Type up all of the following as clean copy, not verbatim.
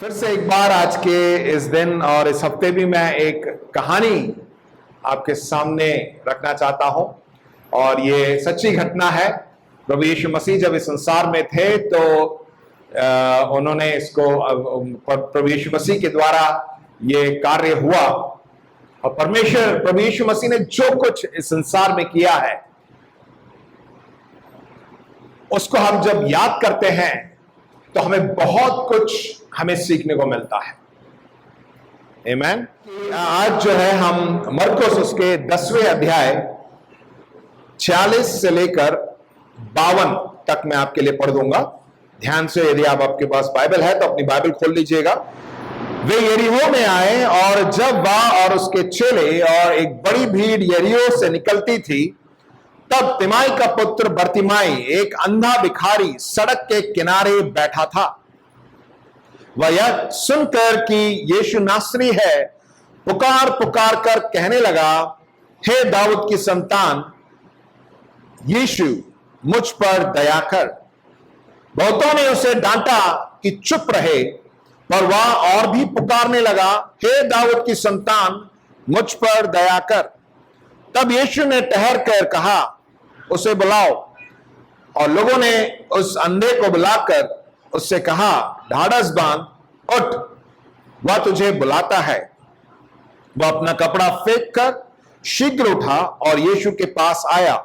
फिर से एक बार आज के इस दिन और इस हफ्ते भी मैं एक कहानी आपके सामने रखना चाहता हूं और ये सच्ची घटना है। प्रभु यीशु मसीह जब इस संसार में थे तो उन्होंने इसको प्रभु यीशु मसीह के द्वारा ये कार्य हुआ और परमेश्वर प्रभु यीशु मसीह ने जो कुछ इस संसार में किया है उसको हम जब याद करते हैं तो हमें बहुत कुछ हमें सीखने को मिलता है। आमीन। आज जो है हम मरकुस उसके 10वें अध्याय 46 से लेकर 52 तक मैं आपके लिए पढ़ दूंगा। ध्यान से, यदि आपके पास बाइबल है तो अपनी बाइबल खोल लीजिएगा। वे यरीहो में आए और जब वह और उसके चेले और एक बड़ी भीड़ यरीहो से निकलती थी, तब तिमाई का पुत्र बर्तिमाई एक अंधा भिखारी सड़क के किनारे बैठा था। वह यह सुनकर कि यीशु नासरी है, पुकार पुकार कर कहने लगा, हे दाऊद की संतान, यीशु मुझ पर दया कर। बहुतों ने उसे डांटा कि चुप रहे, पर वह और भी पुकारने लगा, हे दाऊद की संतान, मुझ पर दया कर। तब यीशु ने ठहर कर कहा, उसे बुलाओ। और लोगों ने उस अंधे को बुलाकर उससे कहा, ढाढ़स बांध, उठ, वह तुझे बुलाता है। वह अपना कपड़ा फेंक कर शीघ्र उठा और यीशु के पास आया।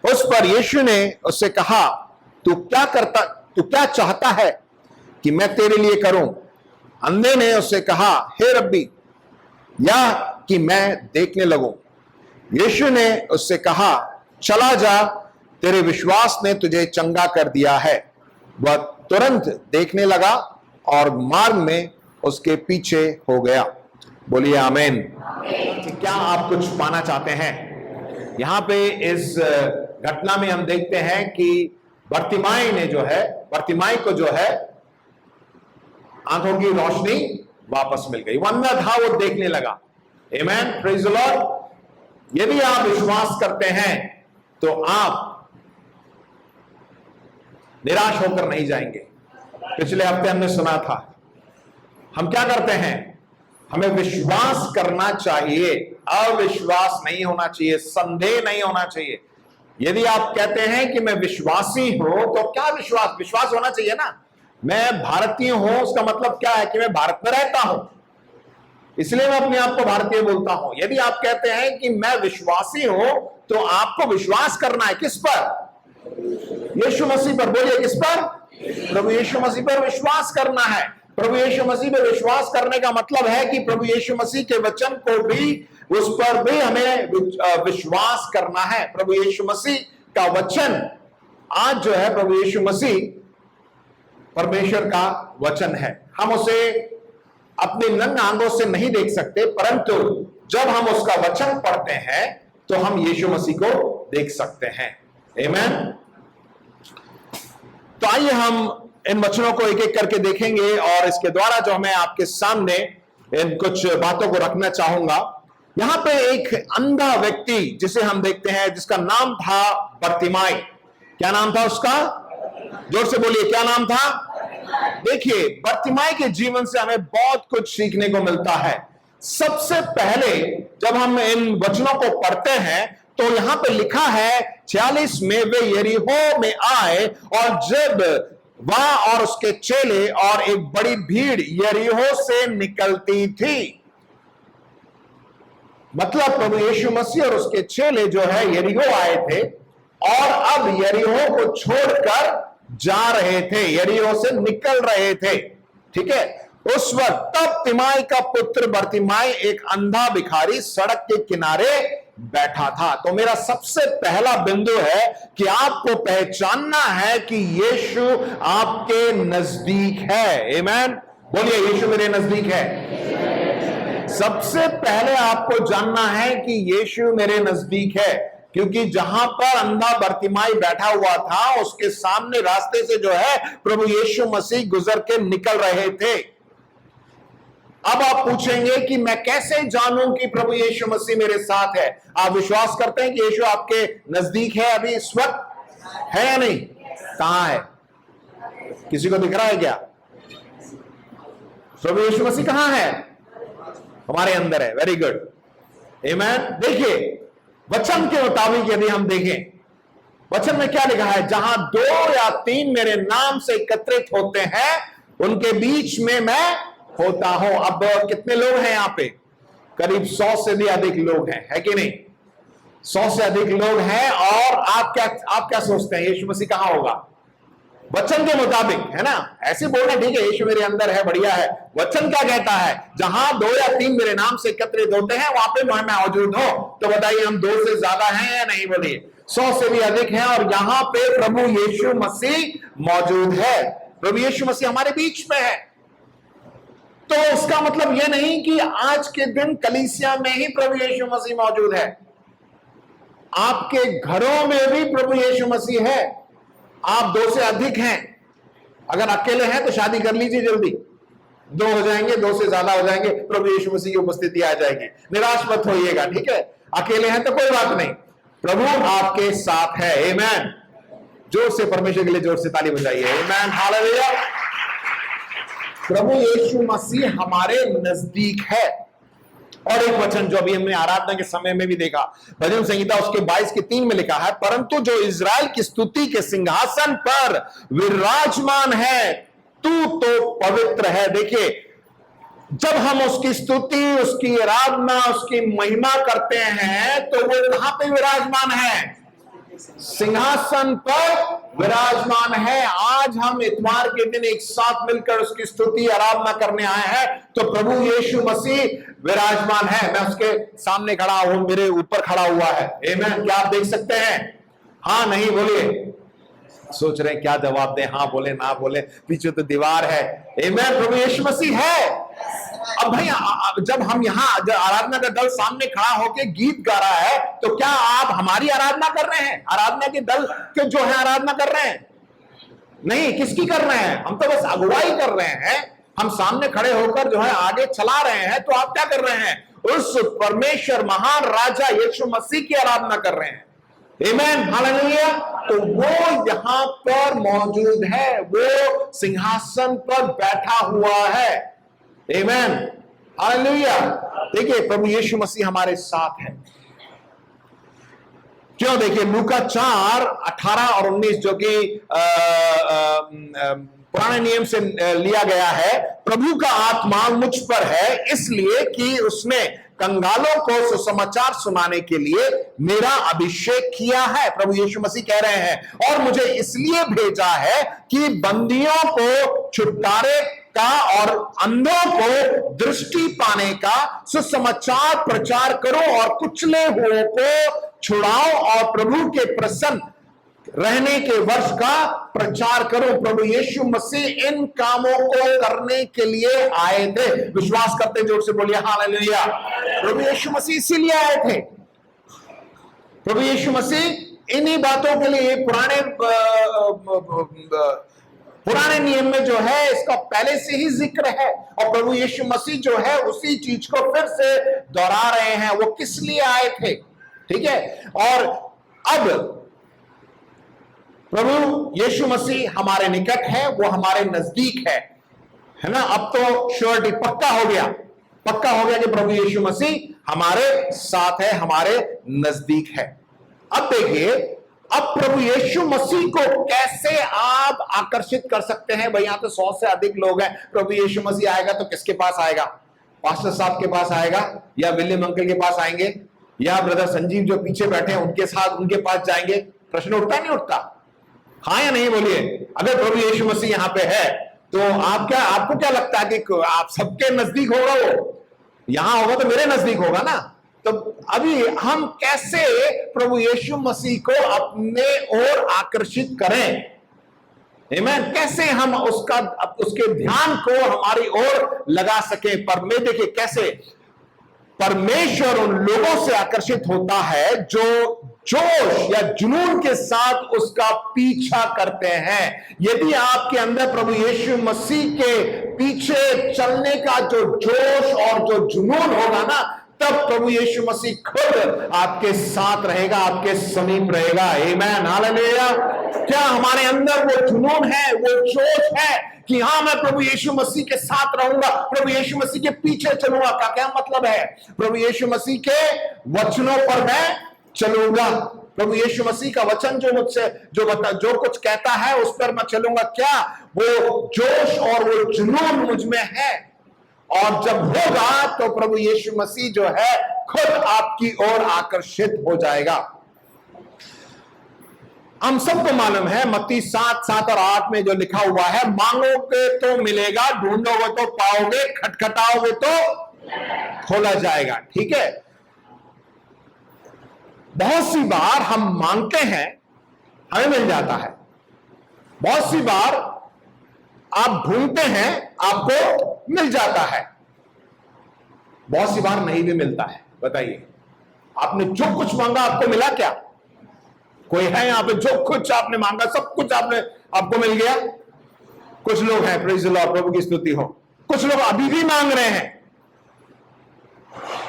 उस पर यीशु ने उससे कहा, तू क्या चाहता है कि मैं तेरे लिए करूं? अंधे ने उससे कहा, हे रब्बी, या कि मैं देखने लगूं। यीशु ने उससे कहा, चला जा, तेरे विश्वास ने तुझे चंगा कर दिया है। वह तुरंत देखने लगा और मार्ग में उसके पीछे हो गया। बोलिए आमीन। क्या आप कुछ पाना चाहते हैं? यहां पे इस घटना में हम देखते हैं कि बर्तिमाई को जो है आंखों की रोशनी वापस मिल गई। वो अंधा था, वो देखने लगा। आमीन, प्रेज द लॉर्ड। यदि आप विश्वास करते हैं तो आप निराश होकर नहीं जाएंगे। पिछले हफ्ते हमने सुना था, हम क्या करते हैं? हमें विश्वास करना चाहिए, अविश्वास नहीं होना चाहिए, संदेह नहीं होना चाहिए। यदि आप कहते हैं कि मैं विश्वासी हूं तो क्या विश्वास होना चाहिए ना। मैं भारतीय हूं, उसका मतलब क्या है कि मैं भारत में रहता हूं, इसलिए मैं अपने आप को भारतीय बोलता हूं। यदि आप कहते हैं कि मैं विश्वासी हूं तो आपको विश्वास करना है किस पर? यीशु मसीह पर। बोलिए किस पर? प्रभु यीशु मसीह पर विश्वास करना है। प्रभु यीशु मसीह पर विश्वास करने का मतलब है कि प्रभु यीशु मसीह के वचन को भी, उस पर भी हमें विश्वास करना है। प्रभु यीशु मसीह का वचन आज जो है, प्रभु यीशु मसीह परमेश्वर का वचन है। हम उसे अपने नग्न आंखों से नहीं देख सकते, परंतु जब हम उसका वचन पढ़ते हैं तो हम यीशु मसीह को देख सकते हैं। आमीन। तो आइए हम इन वचनों को एक एक करके देखेंगे और इसके द्वारा जो मैं आपके सामने इन कुछ बातों को रखना चाहूंगा। यहां पे एक अंधा व्यक्ति जिसे हम देखते हैं, जिसका नाम था बर्तिमाई। क्या नाम था उसका? जोर से बोलिए, क्या नाम था? देखिए, बर्तिमाई के जीवन से हमें बहुत कुछ सीखने को मिलता है। सबसे पहले जब हम इन वचनों को पढ़ते हैं तो यहां पे लिखा है 46 में, वे यरीहो में आए और जब वह और उसके चेले और एक बड़ी भीड़ यरीहो से निकलती थी। मतलब प्रभु यीशु मसीह और उसके चेले जो है यरीहो आए थे और अब यरीहो को छोड़कर जा रहे थे, यरीहो से निकल रहे थे। ठीक है। उस वक्त तब तिमाई का पुत्र बर्तिमाई एक अंधा भिखारी सड़क के किनारे बैठा था। तो मेरा सबसे पहला बिंदु है कि आपको पहचानना है कि यीशु आपके नजदीक है। आमीन। बोलिए, यीशु मेरे नजदीक है। सबसे पहले आपको जानना है कि यीशु मेरे नजदीक है, क्योंकि जहां पर अंधा बर्तिमाई बैठा हुआ था उसके सामने रास्ते से जो है प्रभु यीशु मसीह गुजर के निकल रहे थे। अब आप पूछेंगे कि मैं कैसे जानूं कि प्रभु यीशु मसीह मेरे साथ है? आप विश्वास करते हैं कि यीशु आपके नजदीक है अभी इस वक्त? है या नहीं? कहां है? किसी को दिख रहा है क्या? प्रभु यीशु मसीह कहां है? हमारे अंदर है। वेरी गुड, आमीन। देखिए वचन के मुताबिक यदि हम देखें, वचन में क्या लिखा है? जहां 2 या 3 मेरे नाम से एकत्रित होते हैं उनके बीच में मैं होता हूं। अब कितने लोग हैं यहां पे? करीब 100 से भी अधिक लोग हैं, है कि नहीं? 100 से अधिक लोग हैं। और आप क्या सोचते हैं यीशु मसीह कहां होगा? वचन के मुताबिक, है ना? ऐसे बोलना ठीक है, यीशु मेरे अंदर है, बढ़िया है। वचन क्या कहता है? जहां 2 या 3 मेरे नाम से एकत्रित होते हैं वहां पे मैं मौजूद हूं। तो बताइए हम 2 से ज्यादा हैं या नहीं? बोलिए 100 से भी अधिक हैं और यहां पे प्रभु यीशु मसीह मौजूद है। प्रभु यीशु मसीह हमारे बीच में है। तो इसका मतलब यह नहीं कि आज के दिन कलीसिया में ही प्रभु यीशु मसीह मौजूद है। आपके घरों में भी प्रभु यीशु मसीह है। आप 2 से अधिक हैं। अगर अकेले हैं तो शादी कर लीजिए, जल्दी 2 हो जाएंगे, 2 से ज्यादा हो जाएंगे, प्रभु यीशु मसीह की उपस्थिति आ जाएगी। निराश मत होइएगा, ठीक है? अकेले हैं तो कोई बात नहीं, प्रभु आपके साथ है। आमीन। जोर से परमेश्वर के लिए जोर से ताली बजाइए। आमीन, हालेलुया। प्रभु यीशु मसीह हमारे नजदीक है। और एक वचन जो अभी हमने आराधना के समय में भी देखा, भजन संहिता उसके 22:3 में लिखा है, परंतु जो इज़राइल की स्तुति के सिंहासन पर विराजमान है तू तो पवित्र है। देखिए जब हम उसकी स्तुति, उसकी आराधना, उसकी महिमा करते हैं तो वो कहां पे विराजमान है? सिंहासन पर विराजमान है। आज हम इतवार के दिन एक साथ मिलकर उसकी स्तुति आराधना करने आए हैं तो प्रभु यीशु मसीह विराजमान है। मैं उसके सामने खड़ा हूं, मेरे ऊपर खड़ा हुआ है। आमीन। क्या आप देख सकते हैं? हाँ नहीं? बोलिए। सोच रहे हैं क्या जवाब दें, हाँ बोले ना बोले, पीछे तो दीवार है। आमीन। प्रभु यीशु मसीह है। अब भाई जब हम यहाँ आराधना का दल सामने खड़ा होकर गीत गा रहा है तो क्या आप हमारी आराधना कर रहे हैं? आराधना के दल के जो है आराधना कर रहे हैं? नहीं, किसकी कर रहे हैं? हम तो बस अगुवाई कर रहे हैं। हम सामने खड़े होकर जो है आगे चला रहे हैं। तो आप क्या कर रहे हैं? उस परमेश्वर महान राजा यीशु मसीह की आराधना कर रहे हैं। आमीन, हालेलुया। तो वो यहां पर मौजूद है, वो सिंहासन पर बैठा हुआ है। आमीन, हालेलुया। देखिए प्रभु यीशु मसीह हमारे साथ है। क्यों? देखिए लूका 4:18 और 19 जो कि पुराने नियम से लिया गया है। प्रभु का आत्मा मुझ पर है इसलिए कि उसने कंगालों को सुसमाचार सुनाने के लिए मेरा अभिषेक किया है। प्रभु यीशु मसीह कह रहे हैं और मुझे इसलिए भेजा है कि बंदियों को छुटकारे का और अंधों को दृष्टि पाने का सुसमाचार प्रचार करो और कुचले हुओं को छुड़ाओ और प्रभु के प्रसन्न रहने के वर्ष का प्रचार करो। प्रभु यीशु मसीह इन कामों को करने के लिए आए थे। विश्वास करते जोर से बोलिए हालेलुया। प्रभु यीशु मसीह इसीलिए आए थे। प्रभु यीशु मसीह इन्हीं बातों के लिए पुराने नियम में जो है इसका पहले से ही जिक्र है और प्रभु यीशु मसीह जो है उसी चीज को फिर से दोहरा रहे हैं। वो किस लिए आए थे? ठीक है। और अब प्रभु यीशु मसीह हमारे निकट है, वो हमारे नजदीक है ना? अब तो श्योरिटी पक्का हो गया कि प्रभु यीशु मसीह हमारे साथ है, हमारे नजदीक है। अब देखिए, अब प्रभु यीशु मसीह को कैसे आप आकर्षित कर सकते हैं? भाई यहां तो 100 से अधिक लोग हैं। प्रभु यीशु मसीह आएगा तो किसके पास आएगा? पास्टर साहब के पास आएगा या विलियम अंकल के पास आएंगे या ब्रदर संजीव जो पीछे बैठे हैं उनके साथ उनके पास जाएंगे? प्रश्न उठता नहीं उठता? हाँ या नहीं? बोलिए। अगर प्रभु यीशु मसीह यहां पे है तो आपको क्या लगता है कि आप सबके नजदीक होगा? वो यहां होगा तो मेरे नजदीक होगा ना। तो अभी हम कैसे प्रभु यीशु मसीह को अपने ओर आकर्षित करें? आमीन। कैसे हम उसके ध्यान को हमारी ओर लगा सके? पर मैं देखिए कैसे परमेश्वर उन लोगों से आकर्षित होता है जो जोश या जुनून के साथ उसका पीछा करते हैं। यदि आपके अंदर प्रभु यीशु मसीह के पीछे चलने का जो जोश और जो जुनून होगा ना, तब प्रभु यीशु मसीह खुद आपके साथ रहेगा, आपके समीप रहेगा। आमीन, हालेलुया। क्या हमारे अंदर वो जुनून है, वो जोश है कि हाँ मैं प्रभु यीशु मसीह के साथ रहूंगा, प्रभु यीशु मसीह के पीछे चलूंगा। का क्या मतलब है? प्रभु यीशु मसीह के वचनों पर मैं चलूंगा, प्रभु यीशु मसीह का वचन जो मुझसे जो कुछ कहता है उस पर मैं चलूंगा। क्या वो जोश और वो जुनून मुझ में है? और जब होगा तो प्रभु यीशु मसीह जो है खुद आपकी ओर आकर्षित हो जाएगा। हम सबको मालूम है मत्ती 7:7 और 8 में जो लिखा हुआ है, मांगोगे तो मिलेगा, ढूंढोगे तो पाओगे, खटखटाओगे तो खोला जाएगा। ठीक है, बहुत सी बार हम मांगते हैं, हमें मिल जाता है। बहुत सी बार आप ढूंढते हैं, आपको मिल जाता है। बहुत सी बार नहीं भी मिलता है। बताइए, आपने जो कुछ मांगा आपको मिला क्या? कोई है यहां पे जो कुछ आपने मांगा सब कुछ आपको मिल गया? कुछ लोग हैं, प्रेज़ द लॉर्ड, प्रभु की स्तुति हो। कुछ लोग अभी भी मांग रहे हैं,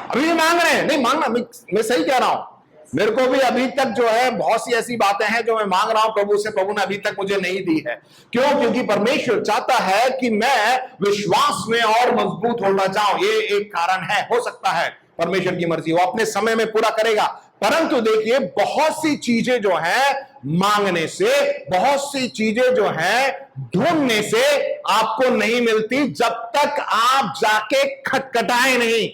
अभी भी मांग रहे हैं। नहीं मांगना, मैं सही कह रहा हूं। मेरे को भी अभी तक जो है बहुत सी ऐसी बातें हैं जो मैं मांग रहा हूं प्रभु से, प्रभु ने अभी तक मुझे नहीं दी है। क्यों? क्योंकि परमेश्वर चाहता है कि मैं विश्वास में और मजबूत होना चाहूं। ये एक कारण है। हो सकता है परमेश्वर की मर्जी, वो अपने समय में पूरा करेगा। परंतु देखिए, बहुत सी चीजें जो है मांगने से, बहुत सी चीजें जो है ढूंढने से आपको नहीं मिलती जब तक आप जाके खटखटाए नहीं।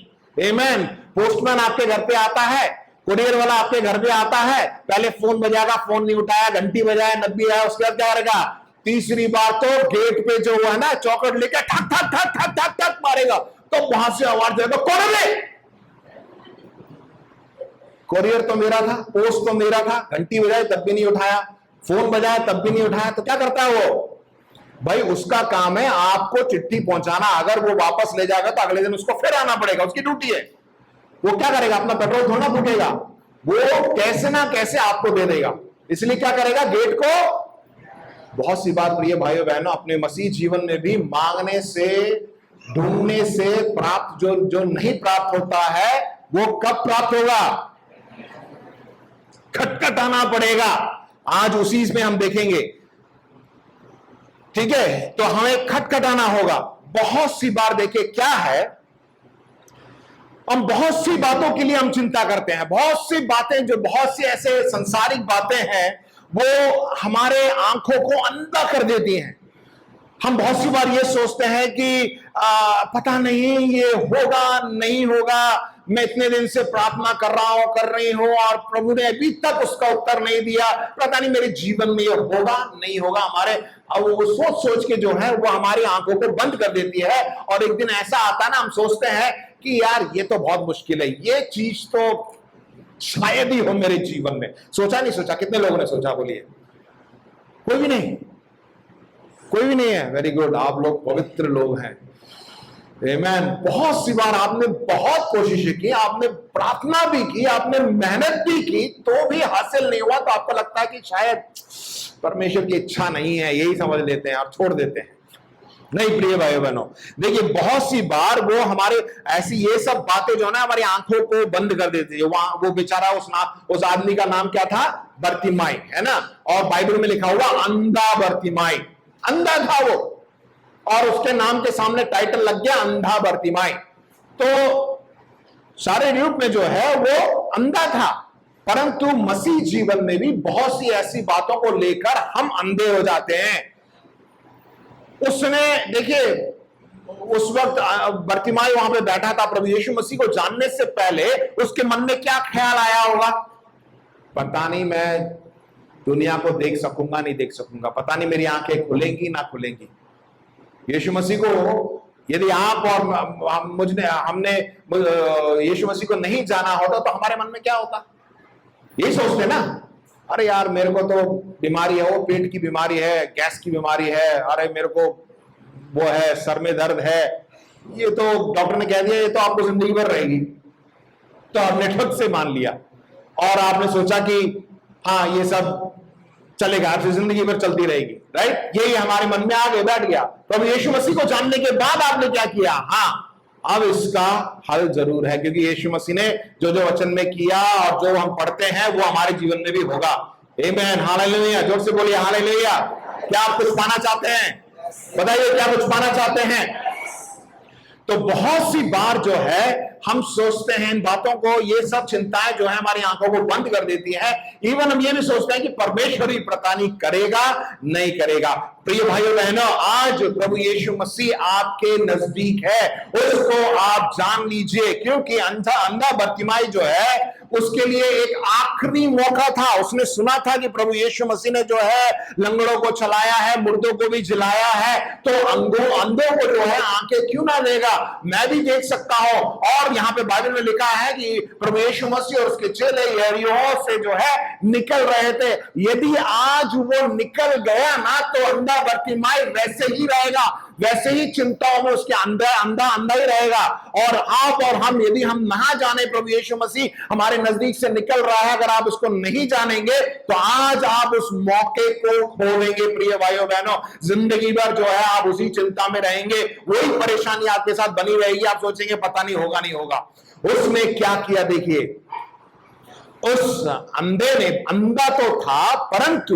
आमीन। पोस्टमैन आपके घर पे आता है, कुरियर वाला आपके घर पे आता है, पहले फोन बजाएगा, फोन नहीं उठाया, घंटी बजाया, नब्बी आया, उसके बाद क्या करेगा? तीसरी बार तो गेट पे जो है ना चौकट लेकर ठक ठक ठक ठक ठक ठक मारेगा, तो वहां से आवाज जाएगा, कौन है? कुरियर तो मेरा था, पोस्ट तो मेरा था, घंटी बजाए तब भी नहीं उठाया, फोन बजाया तब भी नहीं उठाया। तो क्या करता है वो? भाई उसका काम है आपको चिट्ठी पहुंचाना। अगर वो वापस ले जाएगा तो अगले दिन उसको फिर आना पड़ेगा, उसकी ड्यूटी है। वो क्या करेगा? अपना पेट्रोल थोड़ा फूकेगा, वो कैसे ना कैसे आपको दे देगा। इसलिए क्या करेगा? गेट को। बहुत सी बात प्रिय भाइयों बहनों, अपने मसीह जीवन में भी मांगने से, ढूंढने से प्राप्त जो नहीं प्राप्त होता है, वो कब प्राप्त होगा? खटखटाना पड़ेगा। आज उसी में हम देखेंगे। ठीक है, तो हमें खटखटाना होगा। बहुत सी बार देखिए क्या है, हम बहुत सी बातों के लिए हम चिंता करते हैं। बहुत सी बातें, जो बहुत सी ऐसे संसारिक बातें हैं, वो हमारे आंखों को अंधा कर देती हैं। हम बहुत सी बार ये सोचते हैं कि पता नहीं ये होगा नहीं होगा, मैं इतने दिन से प्रार्थना कर रहा हूं, कर रही हूं, और प्रभु ने अभी तक उसका उत्तर नहीं दिया। पता नहीं मेरे जीवन में ये होगा नहीं होगा। हमारे अब वो सोच के जो है वो हमारी आंखों को बंद कर देती है। और एक दिन ऐसा आता है ना, हम सोचते हैं कि यार ये तो बहुत मुश्किल है, ये चीज तो शायद ही हो मेरे जीवन में। सोचा नहीं सोचा? कितने लोगों ने सोचा? बोलिए। कोई भी नहीं, कोई भी नहीं है। वेरी गुड, आप लोग पवित्र लोग हैं। आमीन। बहुत सी बार आपने बहुत कोशिशें की, आपने प्रार्थना भी की, आपने मेहनत भी की, तो भी हासिल नहीं हुआ। तो आपको लगता है कि शायद परमेश्वर की इच्छा नहीं है, यही समझ लेते हैं और छोड़ देते हैं। नहीं प्रिय भाई बहनों, देखिए बहुत सी बार वो हमारे ऐसी ये सब बातें जो है ना हमारी आंखों को बंद कर देती है। वो बेचारा उस आदमी का नाम क्या था? बर्तिमाई, है ना। और बाइबल में लिखा हुआ अंधा बर्तिमाई, अंधा था वो, और उसके नाम के सामने टाइटल लग गया अंधा बर्तिमाई। तो सारे रूप में जो है वो अंधा था। परंतु मसीह जीवन में भी बहुत सी ऐसी बातों को लेकर हम अंधे हो जाते हैं। उसने देखिए, उस वक्त बर्तिमाई वहां पे बैठा था, प्रभु यीशु मसीह को जानने से पहले उसके मन में क्या ख्याल आया होगा? पता नहीं मैं दुनिया को देख सकूंगा नहीं देख सकूंगा, पता नहीं मेरी आंखें खुलेंगी ना खुलेंगी। यीशु मसीह को यदि आप और हमने यीशु मसीह को नहीं जाना होता तो हमारे मन में क्या होता? यही सोचते ना, अरे यार मेरे को तो बीमारी है, वो पेट की बीमारी है, गैस की बीमारी है, अरे मेरे को वो है, सर में दर्द है, ये तो डॉक्टर ने कह दिया ये तो आपको जिंदगी भर रहेगी। तो आपने ठग से मान लिया और आपने सोचा कि हाँ ये सब चलेगा, आपसे जिंदगी भर चलती रहेगी। राइट, यही हमारे मन में आगे बैठ गया। तो अब यीशु मसीह को जानने के बाद आपने क्या किया? हाँ, अब इसका हल जरूर है, क्योंकि यीशु मसीह ने जो जो वचन में किया और जो हम पढ़ते हैं वो हमारे जीवन में भी होगा। आमीन, हालेलुया। जोर से बोलिए हालेलुया। क्या आप कुछ पाना चाहते हैं? बताइए क्या कुछ पाना चाहते हैं? तो बहुत सी बार जो है हम सोचते हैं इन बातों को, ये सब चिंताएं जो है हमारी आंखों को बंद कर देती है। इवन हम ये भी सोचते हैं कि परमेश्वर ही पता नहीं करेगा नहीं करेगा। प्रिय भाइयों बहनों, आज प्रभु यीशु मसीह आपके नजदीक है, उसको आप जान लीजिए, क्योंकि अंधा बर्तिमाई जो है उसके लिए एक आखिरी मौका था। उसने सुना था कि प्रभु यीशु मसीह ने जो है लंगड़ों को चलाया है, मुर्दों को भी जिलाया है, तो अंधों को जो है आंखें क्यों ना देगा, मैं भी देख सकता हूं। और यहाँ पे बाइबल में लिखा है कि प्रभु यीशु मसीह और उसके चेले यरीहो से जो है निकल रहे थे। यदि आज वो निकल गया ना, तो अंधा बर्तिमाई वैसे ही रहेगा, वैसे ही चिंताओं में उसके अंधा ही रहेगा। और आप और हम, यदि हम ना जाने प्रभु यीशु मसीह हमारे नजदीक से निकल रहा है, अगर आप उसको नहीं जानेंगे तो आज आप उस मौके को खोलेंगे। प्रिय भाइयों बहनों, जिंदगी भर जो है आप उसी चिंता में रहेंगे, वही परेशानी आपके साथ बनी रहेगी। आप सोचेंगे पता नहीं होगा नहीं होगा। उसने क्या किया देखिए, उस अंधे ने, अंधा तो था परंतु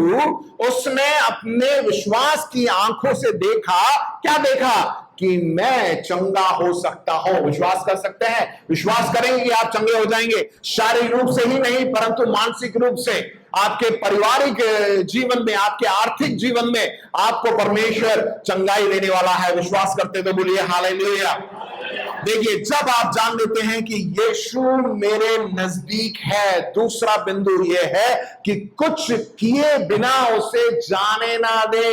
उसने अपने विश्वास की आंखों से देखा। क्या देखा? कि मैं चंगा हो सकता हूं। विश्वास कर सकते हैं, विश्वास करेंगे कि आप चंगे हो जाएंगे, शारीरिक रूप से ही नहीं परंतु मानसिक रूप से। आपके पारिवारिक जीवन में, आपके आर्थिक जीवन में आपको परमेश्वर चंगाई देने वाला है। विश्वास करते तो बोलिए हालेलुया। देखिए, जब आप जान लेते हैं कि यीशु मेरे नजदीक है, दूसरा बिंदु यह है कि कुछ किए बिना उसे जाने ना दे,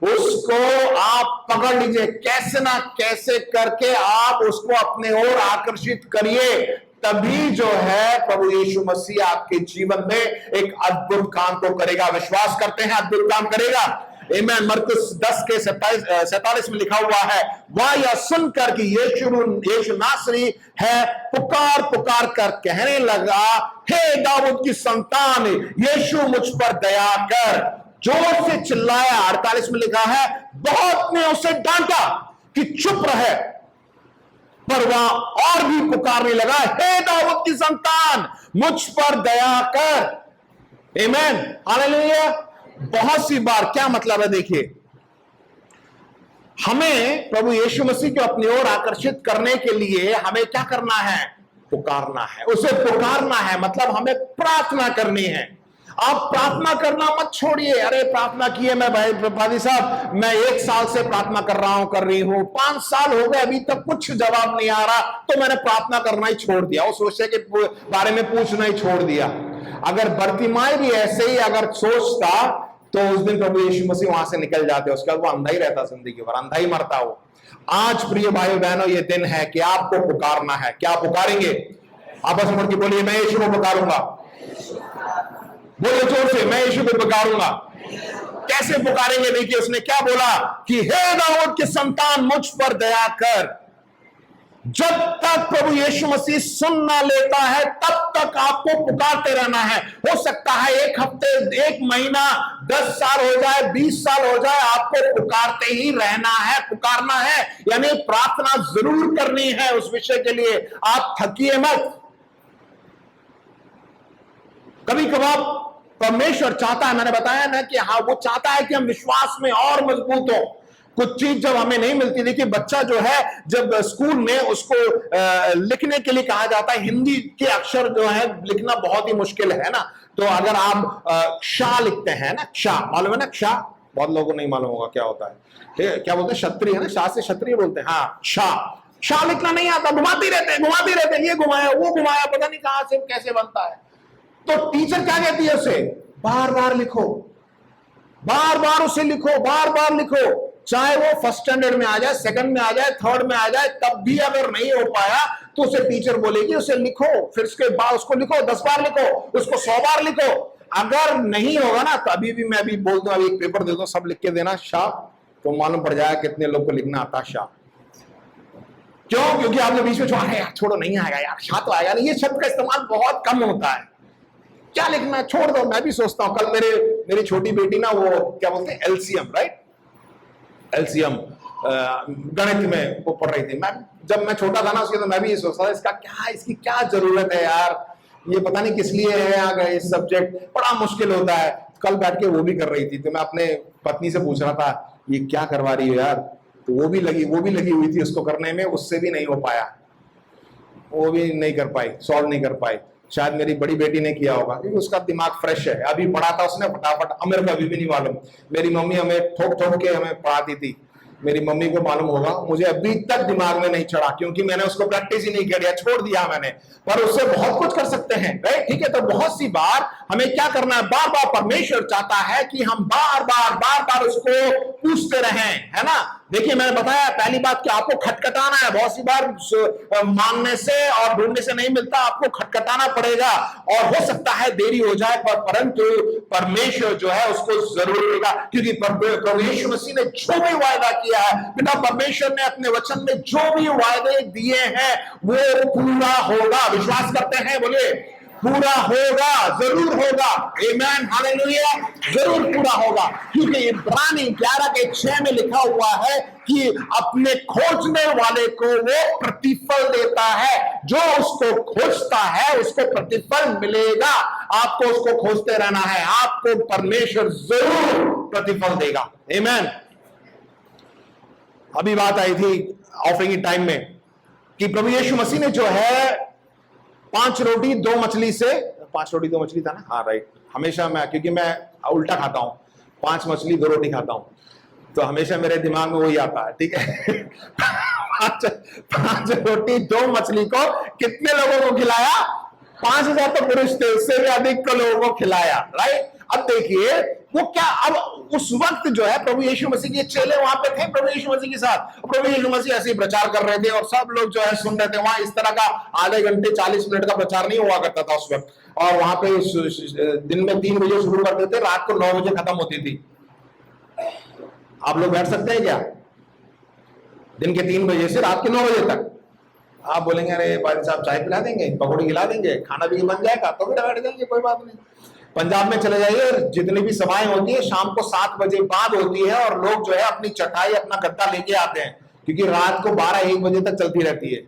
उसको आप पकड़ लीजिए, कैसे ना कैसे करके आप उसको अपने ओर आकर्षित करिए। तभी जो है प्रभु यीशु मसीह आपके जीवन में एक अद्भुत काम को करेगा। विश्वास करते हैं अद्भुत काम करेगा? आमीन। मरकुस 10 के 47 में लिखा हुआ है, वह यह सुनकर कि यीशु नासरी है, पुकार पुकार कर कहने लगा, हे दाऊद की संतान, यीशु मुझ पर दया कर। जोर से चिल्लाया। 48 में लिखा है, बहुत ने उसे डांटा कि चुप रहे, पर वह और भी पुकारने लगा, हे दाऊद की संतान, मुझ पर दया कर। आमीन, हालेलुया। बहुत सी बार क्या मतलब है देखिए, हमें प्रभु यीशु मसीह को अपनी ओर आकर्षित करने के लिए हमें क्या करना है? पुकारना है, उसे पुकारना है। मतलब हमें प्रार्थना करनी है। आप प्रार्थना करना मत छोड़िए। अरे प्रार्थना किए, मैं भाई साहब मैं 1 साल से प्रार्थना कर रहा हूं, कर रही हूं, 5 साल हो गए, अभी तक कुछ जवाब नहीं आ रहा, तो मैंने प्रार्थना करना ही छोड़ दिया, उस विषय के बारे में पूछना ही छोड़ दिया। अगर बर्तिमाई भी ऐसे ही अगर सोचता तो उस दिन प्रभु यीशु मसीह वहां से निकल जाते, उसके बाद वो अंधा ही रहता, जिंदगी भर अंधा ही मरता वो। आज प्रिय भाइयों बहनों, ये दिन है कि आपको पुकारना है। क्या पुकारेंगे? आपस में की बोलिए, मैं यीशु को पुकारूंगा। बोलो जोर से, मैं यीशु को पुकारूंगा। कैसे पुकारेंगे? देखिए, उसने क्या बोला कि हे दाऊद के संतान, मुझ पर दया कर। जब तक प्रभु यीशु मसीह सुन ना लेता है तब तक आपको पुकारते रहना है। हो सकता है 1 हफ्ते, 1 महीना, 10 साल हो जाए, 20 साल हो जाए, आपको पुकारते ही रहना है, पुकारना है, यानी प्रार्थना जरूर करनी है उस विषय के लिए। आप थकिए मत। कभी कभार परमेश्वर चाहता है, मैंने बताया ना कि हाँ, वो चाहता है कि हम विश्वास में और मजबूत हो। कुछ चीज जब हमें नहीं मिलती, देखिए बच्चा जो है जब स्कूल में उसको लिखने के लिए कहा जाता है, हिंदी के अक्षर जो है लिखना बहुत ही मुश्किल है ना। तो अगर आप क्षा लिखते हैं ना, क्षा मालूम है ना? क्षा बहुत लोगों को नहीं मालूम होगा क्या होता है। ठीक है, क्या बोलते हैं? क्षत्रिय है ना, शाह से क्षत्रिय बोलते हैं। हाँ, क्षा लिखना नहीं आता, घुमाते रहते हैं, ये घुमाया वो घुमाया, पता नहीं कहां से कैसे बनता है। तो टीचर क्या कहती है उसे? बार बार लिखो, बार बार उसे लिखो, बार बार लिखो, चाहे वो फर्स्ट स्टैंडर्ड में आ जाए, सेकंड में आ जाए, थर्ड में आ जाए, तब भी अगर नहीं हो पाया तो उसे टीचर बोलेगी उसे लिखो, फिर उसके बाद उसको लिखो, 10 बार लिखो, उसको 100 बार लिखो। अगर नहीं होगा ना, तो अभी भी मैं भी बोल दूं, अभी एक पेपर दे दो, सब लिख के देना शाह, तो मालूम पड़ जाएगा कितने लोग को लिखना आता शाह। क्यों? क्योंकि आपने बीच में यार छोड़ो, नहीं आएगा यार, शाह तो आएगा नहीं। ये शब्द का इस्तेमाल बहुत कम होता है। क्या लिखना है, छोड़ दो। मैं भी सोचता हूं, कल मेरी छोटी बेटी ना, वो क्या बोलते हैं, एलसीएम, राइट, एलसीएम गणित में वो पढ़ रही थी। जब मैं छोटा था ना उसके, तो मैं भी ये सोचता था इसकी क्या जरूरत है यार, ये पता नहीं किस लिए है, अगर इस सब्जेक्ट बड़ा मुश्किल होता है। कल बैठ के वो भी कर रही थी, तो मैं अपने पत्नी से पूछ रहा था ये क्या करवा रही हो यार। तो वो भी लगी हुई थी उसको करने में, उससे भी नहीं हो पाया, वो भी नहीं कर पाई, सॉल्व नहीं कर पाई। शायद मेरी बड़ी बेटी ने किया होगा क्योंकि उसका दिमाग फ्रेश है, अभी पढ़ा था उसने फटाफट। मेरे को अभी भी नहीं मालूम, मेरी मम्मी हमें ठोक ठोक के हमें पढ़ाती थी, मेरी मम्मी को मालूम होगा, मुझे अभी तक दिमाग में नहीं चढ़ा क्योंकि मैंने उसको प्रैक्टिस ही नहीं किया, छोड़ दिया मैंने। पर उससे बहुत कुछ कर सकते हैं, राइट? ठीक है, तो बहुत सी बार हमें क्या करना है, बार बार परमेश्वर चाहता है कि हम बार बार उसको पूछते रहें, है ना। देखिए मैंने बताया पहली बात कि आपको खटखटाना है। बहुत सी बार मांगने से और ढूंढने से नहीं मिलता, आपको खटखटाना पड़ेगा और हो सकता है देरी हो जाए, परंतु परमेश्वर जो है उसको जरूर देगा, क्योंकि प्रभु यीशु मसीह ने जो भी वायदा किया है, पिता परमेश्वर ने अपने वचन में जो भी वायदे दिए हैं वो पूरा होगा। विश्वास करते हैं? बोलिए पूरा होगा, जरूर होगा। आमेन, हालेलुया, जरूर पूरा होगा, क्योंकि इब्रानी 11:6 में लिखा हुआ है कि अपने खोजने वाले को वो प्रतिफल देता है। जो उसको खोजता है उसको प्रतिफल मिलेगा। आपको उसको खोजते रहना है, आपको परमेश्वर जरूर प्रतिफल देगा। आमेन। अभी बात आई थी ऑफरिंग टाइम में कि प्रभु यीशु मसीह ने जो है 5 रोटी 2 मछली से, 5 रोटी 2 मछली था ना, हाँ राइट। हमेशा मैं, क्योंकि मैं उल्टा खाता हूं, 5 मछली 2 रोटी खाता हूं, तो हमेशा मेरे दिमाग में वही आता है, ठीक है। 5 रोटी 2 मछली को कितने लोगों को खिलाया? 5000 तो पुरुष थे, उससे भी अधिक को लोगों को खिलाया, राइट। अब देखिए वो क्या, अब उस वक्त जो है प्रभु यीशु मसीह के चेले वहां पे थे प्रभु यीशु मसीह के साथ। प्रभु यीशु मसीह ऐसे ही प्रचार कर रहे थे और सब लोग जो है सुन रहे थे। वहां इस तरह का आधे घंटे 40 मिनट का प्रचार नहीं हुआ करता था उस वक्त। और वहां पे दिन में 3 बजे शुरू करते थे, रात को 9 बजे खत्म होती थी। आप लोग बैठ सकते हैं क्या? दिन के 3 बजे से रात के 9 बजे तक। आप बोलेंगे अरे भाई साहब चाय पिला देंगे, पकौड़ी खिला देंगे, खाना भी बन जाएगा, तो भी बैठ जाएंगे, कोई बात नहीं। पंजाब में चले जाइए, जितनी भी सभाएं होती है शाम को 7 बजे बाद होती है और लोग जो है अपनी चटाई अपना गद्दा लेके आते हैं, क्योंकि रात को 12-1 बजे तक चलती रहती है।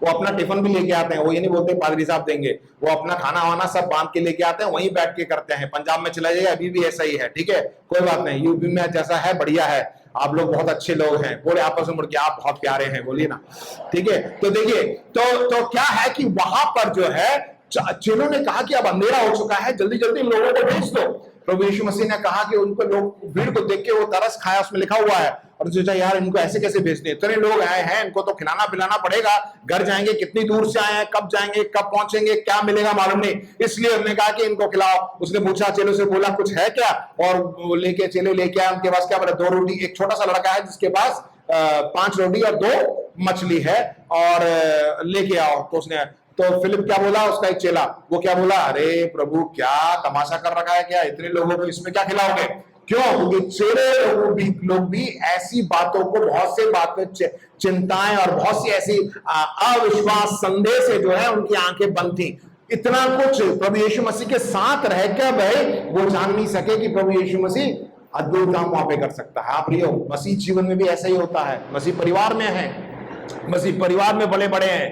वो अपना टिफिन भी लेके आते हैं, वो ये नहीं बोलते पादरी साहब देंगे, वो अपना खाना वाना सब बांध के लेके आते हैं, वहीं बैठ के करते हैं। पंजाब में चला जाइए, अभी भी ऐसा ही है, ठीक है, कोई बात नहीं। यूपी में जैसा है बढ़िया है, आप लोग बहुत अच्छे लोग हैं, बोले आपस में मुड़ के आप बहुत प्यारे हैं, बोलिए ना, ठीक है। तो देखिए तो क्या है कि वहां पर जो है जिन्होंने कहा कि अब अंधेरा हो चुका है, जल्दी जल्दी लोगों को भेज दो। प्रभु यीशु मसीह ने कहा कि उनको लोग भीड़ को देख के वो तरस खाया, उसमें लिखा हुआ है, और सोचा यार इनको ऐसे कैसे भेजते, इतने लोग आए हैं, इनको तो खिलाना पिलाना पड़ेगा। घर जाएंगे, कितनी दूर से आए हैं, कब जाएंगे, कब पहुंचेंगे, क्या मिलेगा मालूम नहीं, इसलिए हमने कहा कि इनको खिलाओ। उसने पूछा चेलों से, बोला कुछ है क्या? और लेके चेले लेके आए, उनके पास क्या बोला? 2 रोटी, एक छोटा सा लड़का है जिसके पास 5 रोटी और 2 मछली है, और लेके आओ। तो उसने, तो फिलिप क्या बोला, उसका एक चेला, वो क्या बोला, अरे प्रभु क्या तमाशा कर रखा है क्या, इतने लोगों को इसमें क्या खिलाओगे? क्यों? क्योंकि चेले लोग भी ऐसी बातों को, बहुत से बातें, चिंताएं और बहुत सी ऐसी अविश्वास संदेह से जो है उनकी आंखें बंद थी। इतना कुछ प्रभु यीशु मसीह के साथ रह के भाई वो जान नहीं सके कि प्रभु यीशु मसीह अद्भुत काम वहां पे कर सकता है। आप प्रियो, मसीह जीवन में भी ऐसा ही होता है। मसीह परिवार में है, मसीह परिवार में बड़े बड़े हैं,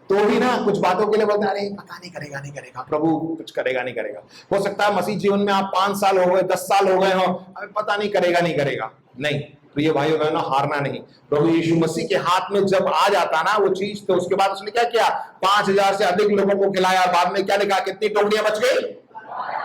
तो भी ना कुछ बातों के लिए बोलते हैं अरे पता नहीं करेगा, नहीं करेगा, प्रभु कुछ करेगा नहीं करेगा। हो सकता है मसीह जीवन में आप 5 साल हो गए, 10 साल हो गए हो, अरे पता नहीं करेगा नहीं करेगा। नहीं, तो ये भाइयों बहनों, हारना नहीं। प्रभु यीशु मसीह के हाथ में जब आ जाता ना वो चीज, तो उसके बाद उसने क्या किया? 5000 से अधिक लोगों को खिलाया। बाद में क्या लिखा? कितनी टोकरियां बच गई?